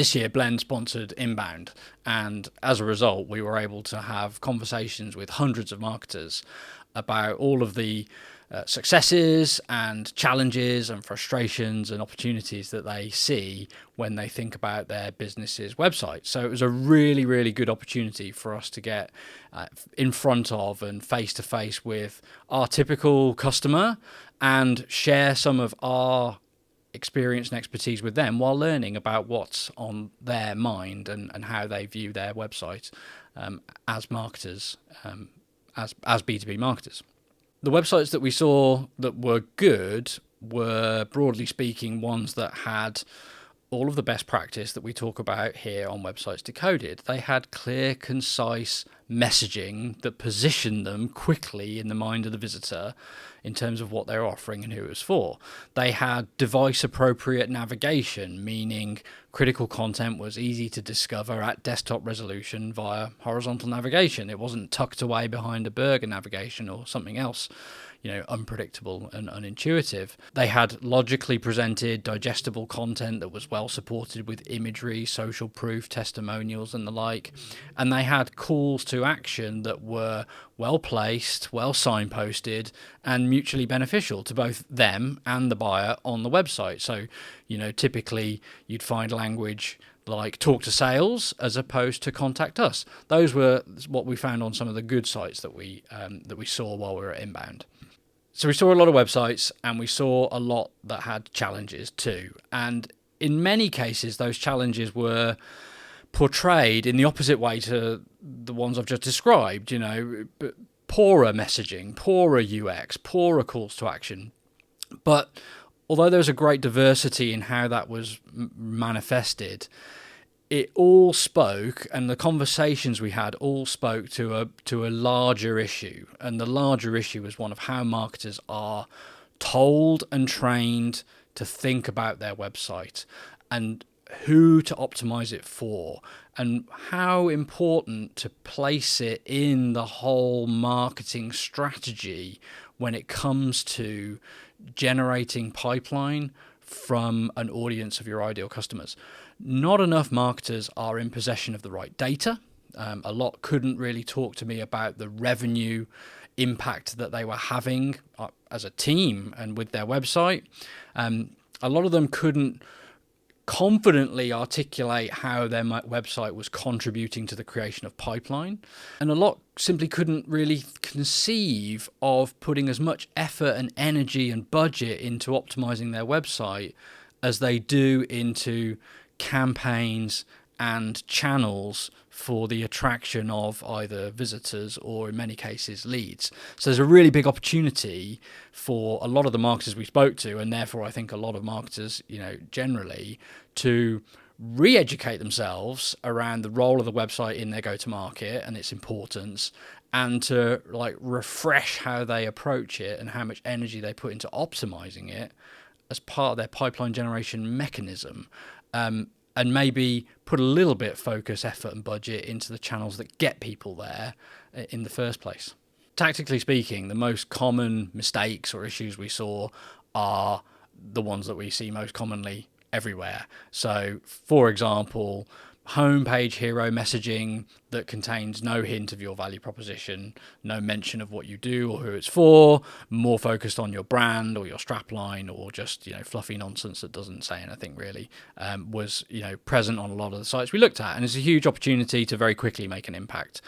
This year, Blend sponsored Inbound, and as a result, we were able to have conversations with hundreds of marketers about all of the successes and challenges and frustrations and opportunities that they see when they think about their business's website. So it was a really, really good opportunity for us to get in front of and face to face with our typical customer and share some of our experience and expertise with them while learning about what's on their mind and how they view their website as marketers, as B2B marketers. The websites that we saw that were good were, broadly speaking, ones that had all of the best practice that we talk about here on Websites Decoded. They had clear, concise messaging that positioned them quickly in the mind of the visitor in terms of what they're offering and who it was for. They had device-appropriate navigation, meaning critical content was easy to discover at desktop resolution via horizontal navigation. It wasn't tucked away behind a burger navigation or something else, unpredictable and unintuitive. They had logically presented, digestible content that was well supported with imagery, social proof, testimonials, and the like. And they had calls to action that were well placed, well signposted, and mutually beneficial to both them and the buyer on the website. So, typically you'd find language like talk to sales as opposed to contact us. Those were what we found on some of the good sites that we saw while we were at Inbound. So we saw a lot of websites and we saw a lot that had challenges too. And in many cases, those challenges were portrayed in the opposite way to the ones I've just described, poorer messaging, poorer UX, poorer calls to action. But although there was a great diversity in how that was manifested, it all spoke, and the conversations we had all spoke to a larger issue. And the larger issue was one of how marketers are told and trained to think about their website and who to optimize it for, and how important to place it in the whole marketing strategy when it comes to generating pipeline from an audience of your ideal customers. Not enough marketers are in possession of the right data. A lot couldn't really talk to me about the revenue impact that they were having as a team and with their website. A lot of them couldn't confidently articulate how their website was contributing to the creation of pipeline. And a lot simply couldn't really conceive of putting as much effort and energy and budget into optimizing their website as they do into campaigns and channels for the attraction of either visitors or, in many cases, leads. So there's a really big opportunity for a lot of the marketers we spoke to, and therefore I think a lot of marketers, generally, to re-educate themselves around the role of the website in their go-to-market and its importance, and to refresh how they approach it and how much energy they put into optimizing it as part of their pipeline generation mechanism. And maybe put a little bit of focus, effort and budget into the channels that get people there in the first place. Tactically speaking, the most common mistakes or issues we saw are the ones that we see most commonly everywhere. So, for example, homepage hero messaging that contains no hint of your value proposition, no mention of what you do or who it's for, more focused on your brand or your strapline, or just fluffy nonsense that doesn't say anything really, was present on a lot of the sites we looked at, and it's a huge opportunity to very quickly make an impact.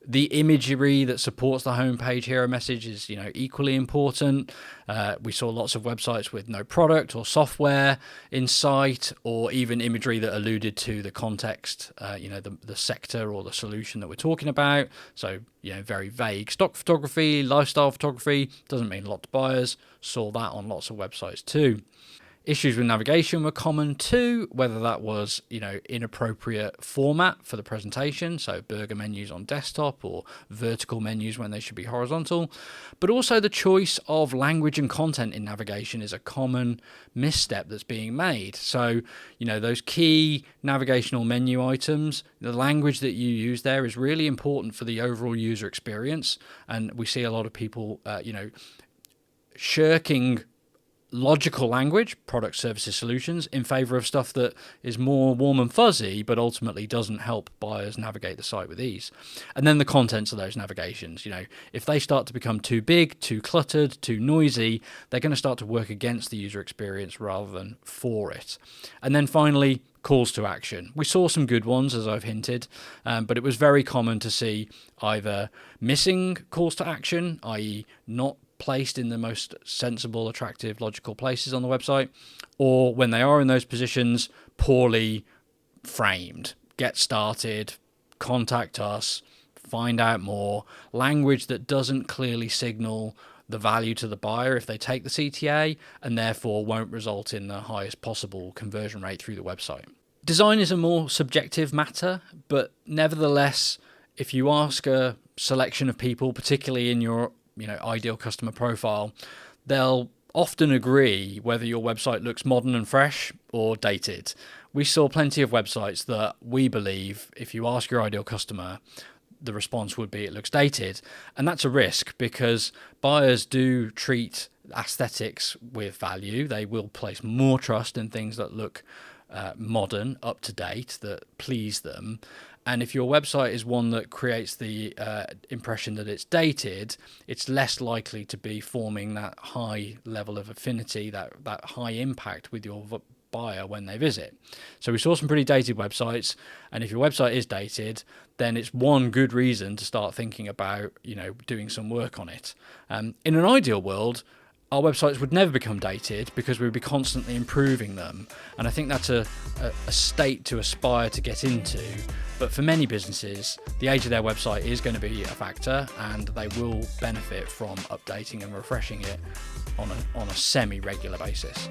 The imagery that supports the homepage hero message is equally important. We saw lots of websites with no product or software in sight, or even imagery that alluded to the context, the sector or the solution that we're talking about. So, very vague stock photography, lifestyle photography, doesn't mean a lot to buyers. Saw that on lots of websites too. Issues with navigation were common too, whether that was, inappropriate format for the presentation, so burger menus on desktop or vertical menus when they should be horizontal. But also the choice of language and content in navigation is a common misstep that's being made. So, those key navigational menu items, the language that you use there is really important for the overall user experience. And we see a lot of people, shirking logical language, products, services, solutions, in favor of stuff that is more warm and fuzzy, but ultimately doesn't help buyers navigate the site with ease. And then the contents of those navigations. If they start to become too big, too cluttered, too noisy, they're going to start to work against the user experience rather than for it. And then finally, calls to action. We saw some good ones, as I've hinted, but it was very common to see either missing calls to action, i.e. not placed in the most sensible, attractive, logical places on the website, or when they are in those positions, poorly framed. Get started, contact us, find out more. Language that doesn't clearly signal the value to the buyer if they take the CTA, and therefore won't result in the highest possible conversion rate through the website. Design is a more subjective matter, but nevertheless, if you ask a selection of people, particularly in your ideal customer profile, they'll often agree whether your website looks modern and fresh or dated. We saw plenty of websites that we believe, if you ask your ideal customer, the response would be it looks dated. And that's a risk because buyers do treat aesthetics with value. They will place more trust in things that look modern, up to date, that please them. And if your website is one that creates the impression that it's dated, it's less likely to be forming that high level of affinity, that high impact with your buyer when they visit. So we saw some pretty dated websites, and if your website is dated, then it's one good reason to start thinking about doing some work on it. In an ideal world, our websites would never become dated because we'd be constantly improving them. And I think that's a state to aspire to get into. But for many businesses, the age of their website is going to be a factor, and they will benefit from updating and refreshing it on a semi-regular basis.